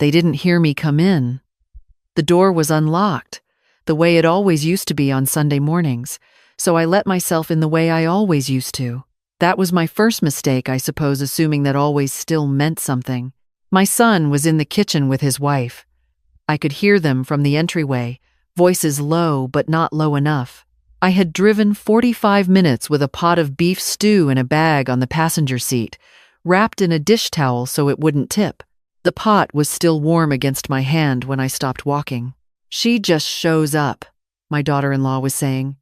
they didn't hear me come in. The door was unlocked, the way it always used to be on Sunday mornings, so I let myself in the way I always used to. That was my first mistake, I suppose, assuming that always still meant something. My son was in the kitchen with his wife. I could hear them from the entryway, voices low but not low enough. I had driven 45 minutes with a pot of beef stew in a bag on the passenger seat, wrapped in a dish towel so it wouldn't tip. The pot was still warm against my hand when I stopped walking. "She just shows up," my daughter-in-law was saying.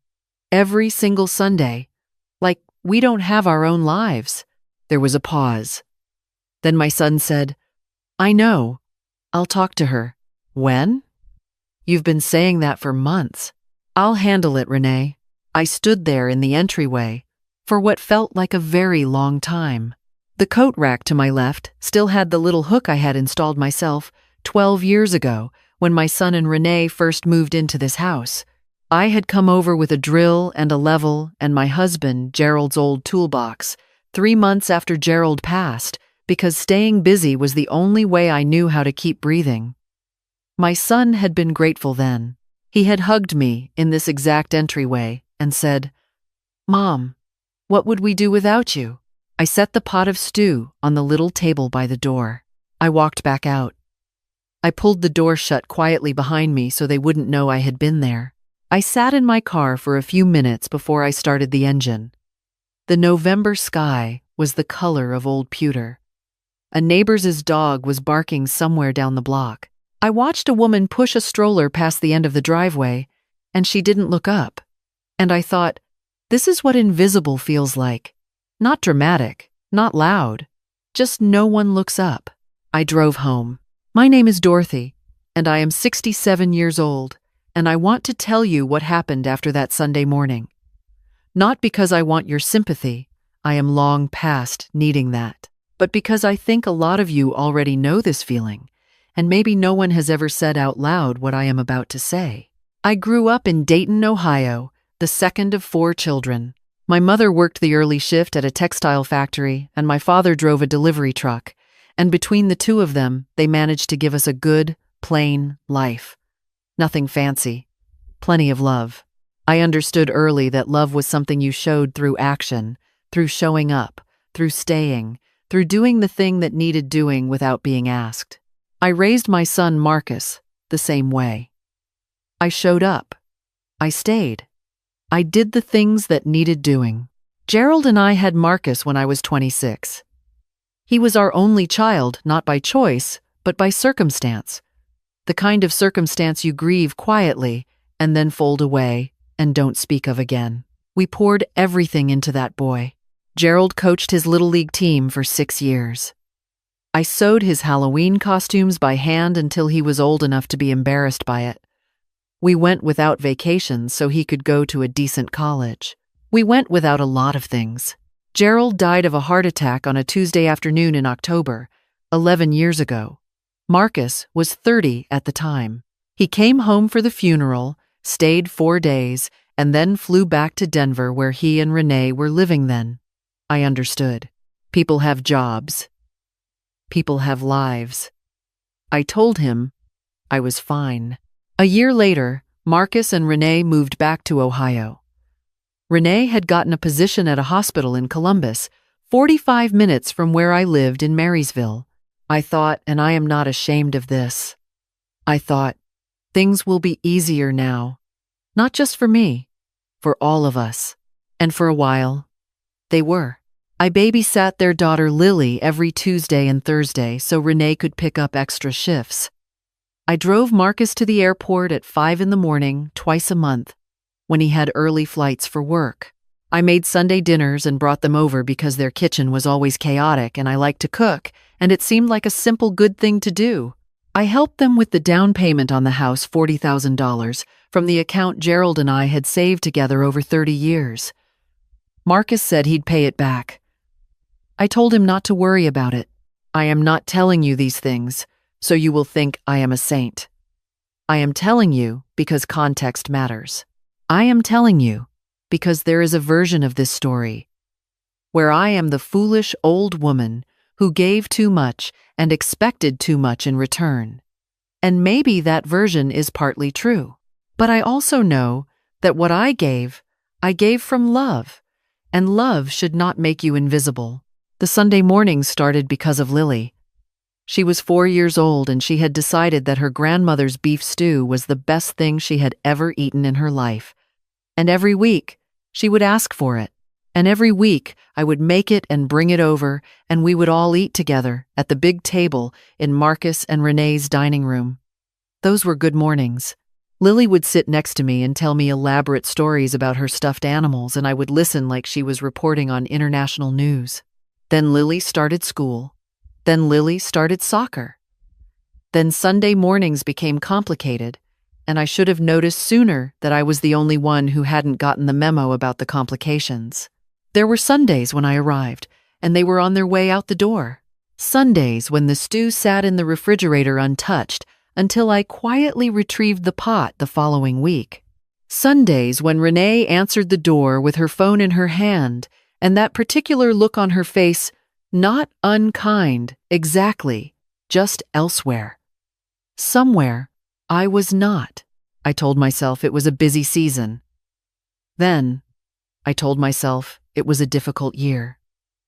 "Every single Sunday. Like we don't have our own lives." There was a pause. Then my son said, "I know. I'll talk to her." "When?" "You've been saying that for months." "I'll handle it, Renee." I stood there in the entryway for what felt like a very long time. The coat rack to my left still had the little hook I had installed myself 12 years ago when my son and Renee first moved into this house. I had come over with a drill and a level and my husband, Gerald's old toolbox, 3 months after Gerald passed, because staying busy was the only way I knew how to keep breathing. My son had been grateful then. He had hugged me in this exact entryway and said, "Mom, what would we do without you?" I set the pot of stew on the little table by the door. I walked back out. I pulled the door shut quietly behind me so they wouldn't know I had been there. I sat in my car for a few minutes before I started the engine. The November sky was the color of old pewter. A neighbor's dog was barking somewhere down the block. I watched a woman push a stroller past the end of the driveway, and she didn't look up. And I thought, this is what invisible feels like. Not dramatic, not loud, just no one looks up. I drove home. My name is Dorothy, and I am 67 years old, and I want to tell you what happened after that Sunday morning. Not because I want your sympathy, I am long past needing that, but because I think a lot of you already know this feeling, and maybe no one has ever said out loud what I am about to say. I grew up in Dayton, Ohio, the second of 4 children. My mother worked the early shift at a textile factory, and my father drove a delivery truck, and between the two of them, they managed to give us a good, plain life. Nothing fancy. Plenty of love. I understood early that love was something you showed through action, through showing up, through staying, through doing the thing that needed doing without being asked. I raised my son Marcus the same way. I showed up. I stayed. I did the things that needed doing. Gerald and I had Marcus when I was 26. He was our only child, not by choice, but by circumstance. The kind of circumstance you grieve quietly and then fold away and don't speak of again. We poured everything into that boy. Gerald coached his Little League team for 6 years. I sewed his Halloween costumes by hand until he was old enough to be embarrassed by it. We went without vacations so he could go to a decent college. We went without a lot of things. Gerald died of a heart attack on a Tuesday afternoon in October, 11 years ago. Marcus was 30 at the time. He came home for the funeral, stayed 4 days, and then flew back to Denver where he and Renee were living then. I understood. People have jobs. People have lives. I told him I was fine. A year later, Marcus and Renee moved back to Ohio. Renee had gotten a position at a hospital in Columbus, 45 minutes from where I lived in Marysville. I thought, and I am not ashamed of this, I thought, things will be easier now. Not just for me, for all of us. And for a while, they were. I babysat their daughter Lily every Tuesday and Thursday so Renee could pick up extra shifts. I drove Marcus to the airport at 5 in the morning, twice a month, when he had early flights for work. I made Sunday dinners and brought them over because their kitchen was always chaotic and I liked to cook, and it seemed like a simple good thing to do. I helped them with the down payment on the house, $40,000, from the account Gerald and I had saved together over 30 years. Marcus said he'd pay it back. I told him not to worry about it. I am not telling you these things, so you will think I am a saint. I am telling you because context matters. I am telling you because there is a version of this story where I am the foolish old woman who gave too much and expected too much in return. And maybe that version is partly true. But I also know that what I gave from love, and love should not make you invisible. The Sunday morning started because of Lily. She was 4 years old and she had decided that her grandmother's beef stew was the best thing she had ever eaten in her life. And every week, she would ask for it. And every week, I would make it and bring it over, and we would all eat together at the big table in Marcus and Renee's dining room. Those were good mornings. Lily would sit next to me and tell me elaborate stories about her stuffed animals, and I would listen like she was reporting on international news. Then Lily started school. Then Lily started soccer. Then Sunday mornings became complicated, and I should have noticed sooner that I was the only one who hadn't gotten the memo about the complications. There were Sundays when I arrived, and they were on their way out the door. Sundays when the stew sat in the refrigerator untouched until I quietly retrieved the pot the following week. Sundays when Renee answered the door with her phone in her hand, and that particular look on her face, not unkind, exactly, just elsewhere. Somewhere, I was not. I told myself it was a busy season. Then, I told myself it was a difficult year.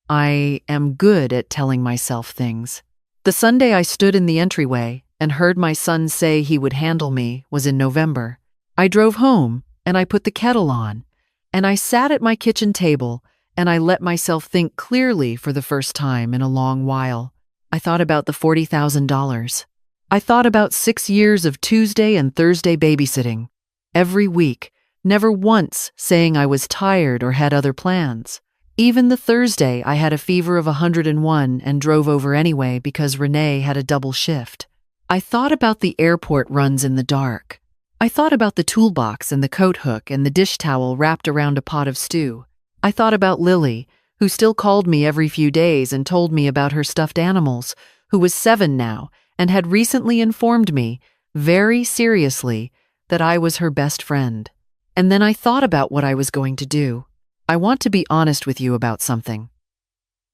I am good at telling myself things. The Sunday I stood in the entryway and heard my son say he would handle me was in November. I drove home and I put the kettle on, and I sat at my kitchen table and I let myself think clearly for the first time in a long while. I thought about the $40,000. I thought about 6 years of Tuesday and Thursday babysitting. Every week, never once saying I was tired or had other plans. Even the Thursday I had a fever of 101 and drove over anyway because Renee had a double shift. I thought about the airport runs in the dark. I thought about the toolbox and the coat hook and the dish towel wrapped around a pot of stew. I thought about Lily, who still called me every few days and told me about her stuffed animals, who was 7 now and had recently informed me, very seriously, that I was her best friend. And then I thought about what I was going to do. I want to be honest with you about something.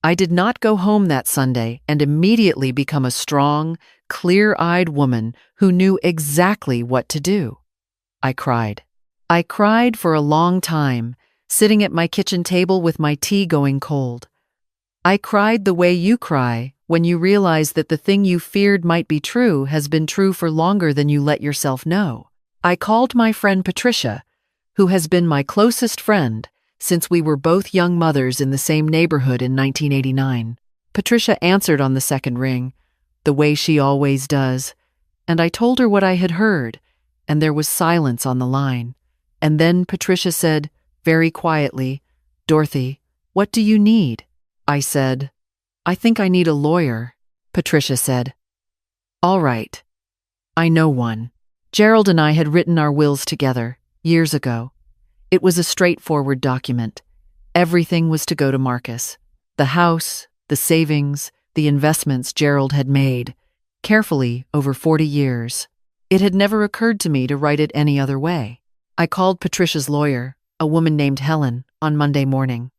I did not go home that Sunday and immediately become a strong, clear-eyed woman who knew exactly what to do. I cried. I cried for a long time, sitting at my kitchen table with my tea going cold. I cried the way you cry when you realize that the thing you feared might be true has been true for longer than you let yourself know. I called my friend Patricia, who has been my closest friend since we were both young mothers in the same neighborhood in 1989. Patricia answered on the second ring, the way she always does, and I told her what I had heard, and there was silence on the line. And then Patricia said, very quietly, "Dorothy, what do you need?" I said, "I think I need a lawyer." Patricia said, "All right. I know one." Gerald and I had written our wills together, years ago. It was a straightforward document. Everything was to go to Marcus. The house, the savings, the investments Gerald had made, carefully over 40 years. It had never occurred to me to write it any other way. I called Patricia's lawyer, a woman named Helen, on Monday morning.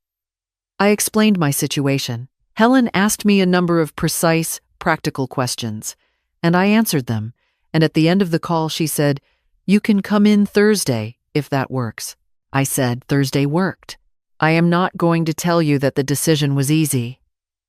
I explained my situation. Helen asked me a number of precise, practical questions, and I answered them, and at the end of the call she said, "You can come in Thursday, if that works." I said Thursday worked. I am not going to tell you that the decision was easy.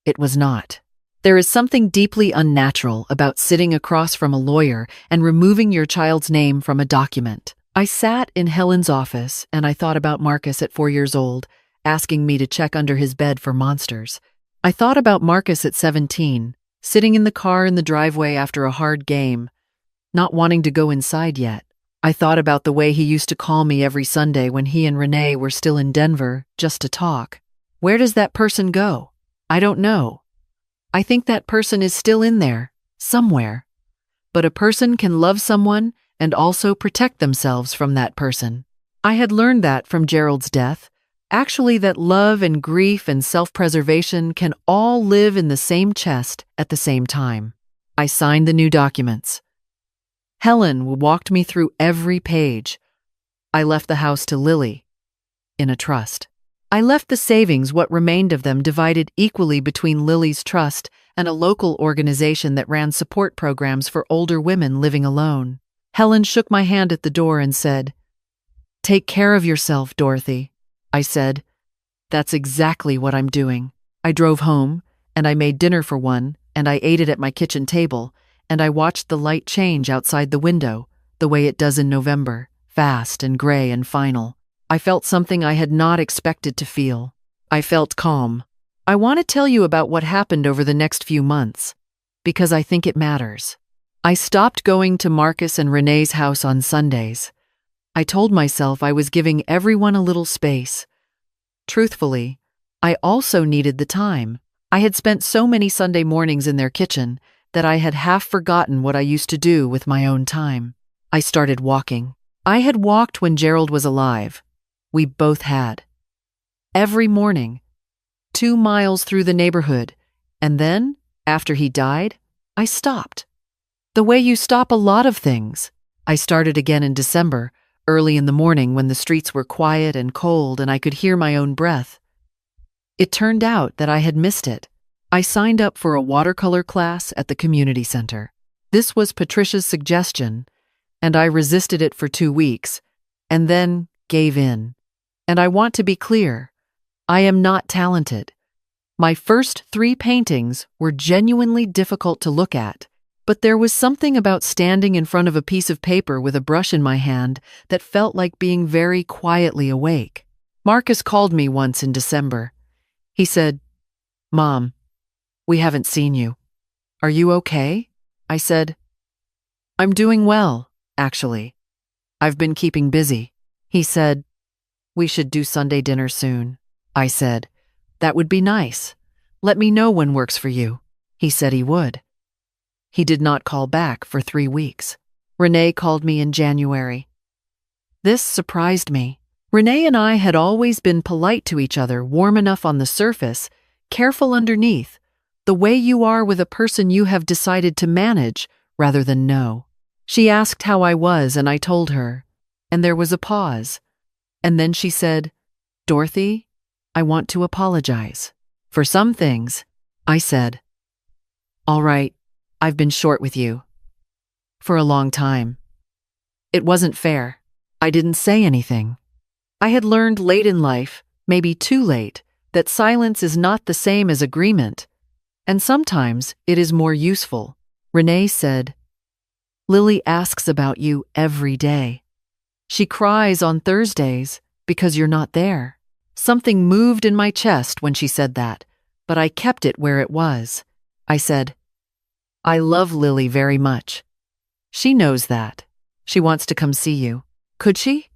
It was not. There is something deeply unnatural about sitting across from a lawyer and removing your child's name from a document. I sat in Helen's office and I thought about Marcus at 4 years old, asking me to check under his bed for monsters. I thought about Marcus at 17, sitting in the car in the driveway after a hard game, not wanting to go inside yet. I thought about the way he used to call me every Sunday when he and Renee were still in Denver, just to talk. Where does that person go? I don't know. I think that person is still in there, somewhere. But a person can love someone and also protect themselves from that person. I had learned that from Gerald's death, actually that love and grief and self-preservation can all live in the same chest at the same time. I signed the new documents. Helen walked me through every page. I left the house to Lily, in a trust. I left the savings, what remained of them, divided equally between Lily's trust and a local organization that ran support programs for older women living alone. Helen shook my hand at the door and said, "Take care of yourself, Dorothy." I said, "That's exactly what I'm doing." I drove home, and I made dinner for one, and I ate it at my kitchen table, and I watched the light change outside the window, the way it does in November, fast and gray and final. I felt something I had not expected to feel. I felt calm. I want to tell you about what happened over the next few months, because I think it matters. I stopped going to Marcus and Renee's house on Sundays. I told myself I was giving everyone a little space. Truthfully, I also needed the time. I had spent so many Sunday mornings in their kitchen that I had half forgotten what I used to do with my own time. I started walking. I had walked when Gerald was alive. We both had. Every morning, 2 miles through the neighborhood, and then, after he died, I stopped. The way you stop a lot of things. I started again in December, early in the morning when the streets were quiet and cold and I could hear my own breath. It turned out that I had missed it. I signed up for a watercolor class at the community center. This was Patricia's suggestion, and I resisted it for 2 weeks, and then gave in. And I want to be clear, I am not talented. My first 3 paintings were genuinely difficult to look at, but there was something about standing in front of a piece of paper with a brush in my hand that felt like being very quietly awake. Marcus called me once in December. He said, "Mom, we haven't seen you. Are you okay?" I said, "I'm doing well, actually. I've been keeping busy." He said, "We should do Sunday dinner soon." I said, "That would be nice. Let me know when works for you." He said he would. He did not call back for 3 weeks. Renee called me in January. This surprised me. Renee and I had always been polite to each other, warm enough on the surface, careful underneath, the way you are with a person you have decided to manage rather than know. She asked how I was, and I told her, and there was a pause. And then she said, "Dorothy, I want to apologize for some things." I said, "All right, I've been short with you for a long time. It wasn't fair." I didn't say anything. I had learned late in life, maybe too late, that silence is not the same as agreement, and sometimes it is more useful. Renee said, "Lily asks about you every day. She cries on Thursdays because you're not there." Something moved in my chest when she said that, but I kept it where it was. I said, "I love Lily very much. She knows that. She wants to come see you. Could she?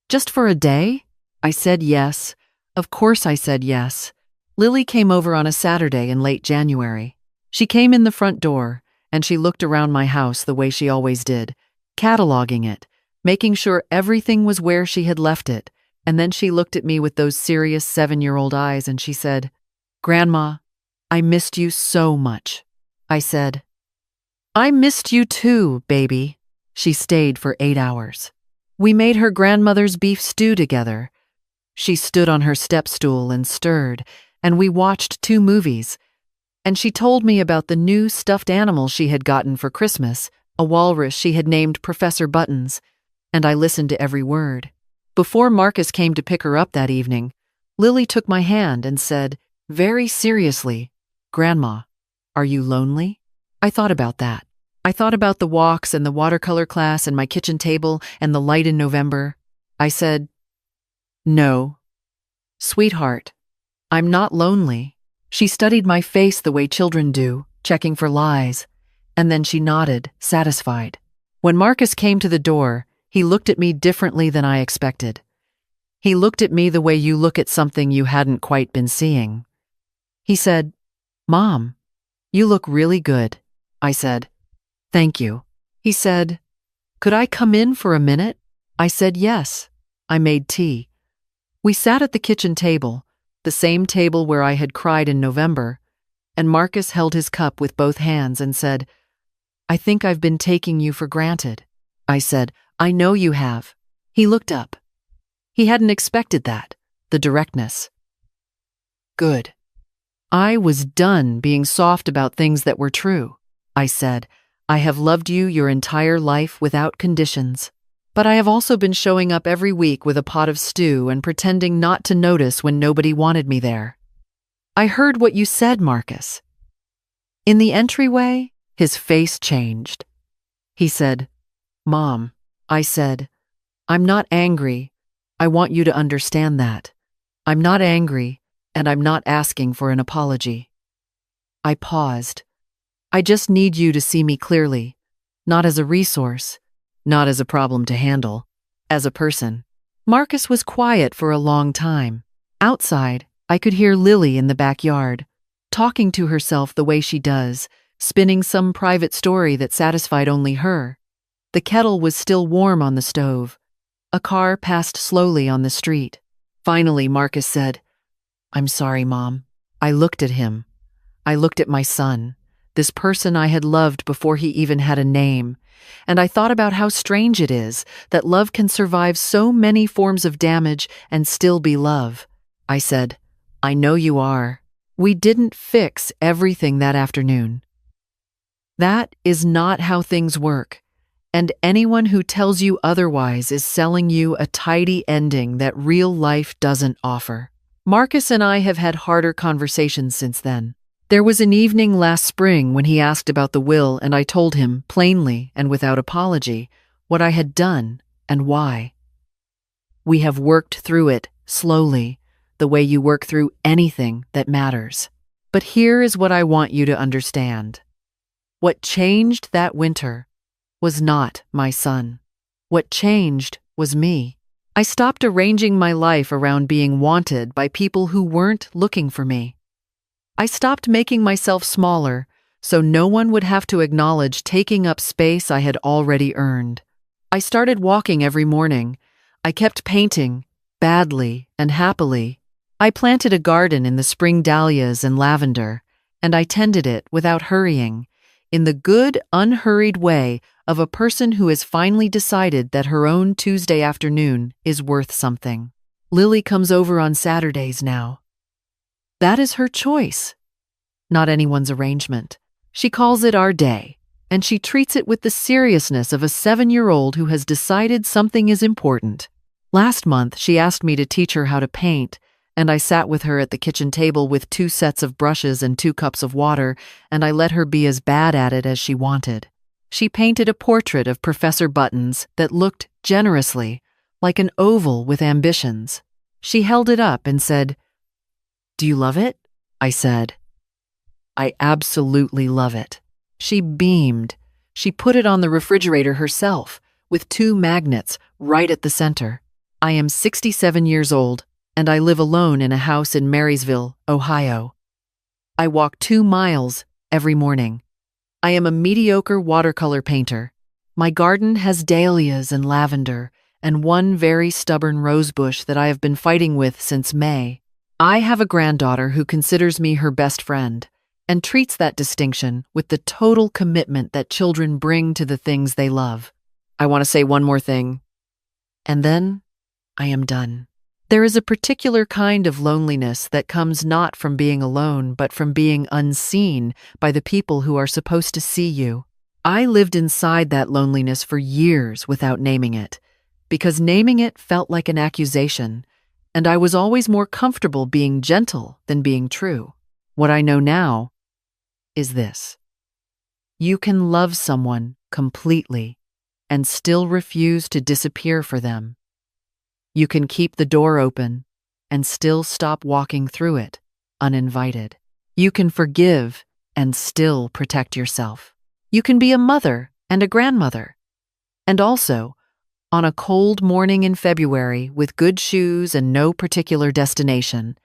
Just for a day?" I said yes. Of course I said yes. Lily came over on a Saturday in late January. She came in the front door, and she looked around my house the way she always did, cataloging it, making sure everything was where she had left it, and then she looked at me with those serious 7-year-old eyes and she said, "Grandma, I missed you so much." I said, "I missed you too, baby." She stayed for 8 hours. We made her grandmother's beef stew together. She stood on her step stool and stirred, and we watched 2 movies. And she told me about the new stuffed animal she had gotten for Christmas, a walrus she had named Professor Buttons, and I listened to every word. Before Marcus came to pick her up that evening, Lily took my hand and said, very seriously, "Grandma, are you lonely?" I thought about that. I thought about the walks and the watercolor class and my kitchen table and the light in November. I said, "No, sweetheart, I'm not lonely." She studied my face the way children do, checking for lies, and then she nodded, satisfied. When Marcus came to the door, he looked at me differently than I expected. He looked at me the way you look at something you hadn't quite been seeing. He said, "Mom, you look really good." I said, "Thank you." He said, "Could I come in for a minute?" I said yes. I made tea. We sat at the kitchen table, the same table where I had cried in November, and Marcus held his cup with both hands and said, "I think I've been taking you for granted." I said, "I know you have." He looked up. He hadn't expected that. the directness. Good. I was done being soft about things that were true. I said, I have loved you your entire life without conditions. But I have also been showing up every week with a pot of stew and pretending not to notice when nobody wanted me there. I heard what you said, Marcus. In the entryway, his face changed. He said, Mom. I said, I'm not angry. I want you to understand that. I'm not angry, and I'm not asking for an apology. I paused. I just need you to see me clearly, not as a resource, not as a problem to handle, as a person. Marcus was quiet for a long time. Outside, I could hear Lily in the backyard, talking to herself the way she does, spinning some private story that satisfied only her. The kettle was still warm on the stove. A car passed slowly on the street. Finally, Marcus said, I'm sorry, Mom. I looked at him. I looked at my son, this person I had loved before he even had a name, and I thought about how strange it is that love can survive so many forms of damage and still be love. I said, I know you are. We didn't fix everything that afternoon. That is not how things work, and anyone who tells you otherwise is selling you a tidy ending that real life doesn't offer. Marcus and I have had harder conversations since then. There was an evening last spring when he asked about the will, and I told him, plainly and without apology, what I had done and why. We have worked through it, slowly, the way you work through anything that matters. But here is what I want you to understand. What changed that winter was not my son. What changed was me. I stopped arranging my life around being wanted by people who weren't looking for me. I stopped making myself smaller so no one would have to acknowledge taking up space I had already earned. I started walking every morning. I kept painting, badly and happily. I planted a garden in the spring dahlias and lavender, and I tended it without hurrying, in the good, unhurried way of a person who has finally decided that her own Tuesday afternoon is worth something. Lily comes over on Saturdays now. That is her choice, not anyone's arrangement. She calls it our day, and she treats it with the seriousness of a 7-year-old who has decided something is important. Last month, she asked me to teach her how to paint, and I sat with her at the kitchen table with 2 sets of brushes and 2 cups of water, and I let her be as bad at it as she wanted. She painted a portrait of Professor Buttons that looked generously like an oval with ambitions. She held it up and said, Do you love it? I said, I absolutely love it. She beamed. She put it on the refrigerator herself, with 2 magnets right at the center. I am 67 years old, and I live alone in a house in Marysville, Ohio. I walk 2 miles every morning. I am a mediocre watercolor painter. My garden has dahlias and lavender, and 1 very stubborn rosebush that I have been fighting with since May. I have a granddaughter who considers me her best friend, and treats that distinction with the total commitment that children bring to the things they love. I want to say one more thing, and then I am done. There is a particular kind of loneliness that comes not from being alone, but from being unseen by the people who are supposed to see you. I lived inside that loneliness for years without naming it, because naming it felt like an accusation, and I was always more comfortable being gentle than being true. What I know now is this. You can love someone completely and still refuse to disappear for them. You can keep the door open and still stop walking through it, uninvited. You can forgive and still protect yourself. You can be a mother and a grandmother. And also, on a cold morning in February with good shoes and no particular destination,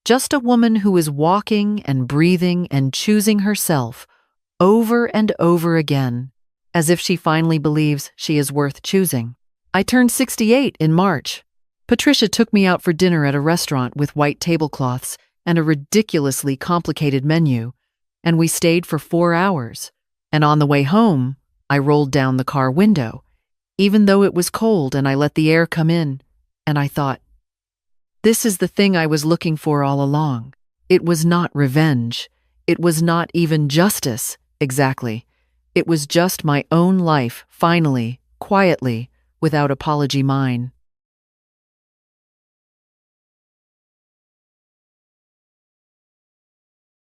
just a woman who is walking and breathing and choosing herself over and over again, as if she finally believes she is worth choosing. I turned 68 in March. Patricia took me out for dinner at a restaurant with white tablecloths and a ridiculously complicated menu, and we stayed for 4 hours. And on the way home, I rolled down the car window, even though it was cold, and I let the air come in, and I thought, This is the thing I was looking for all along. It was not revenge. It was not even justice, exactly. It was just my own life, finally, quietly, without apology mine.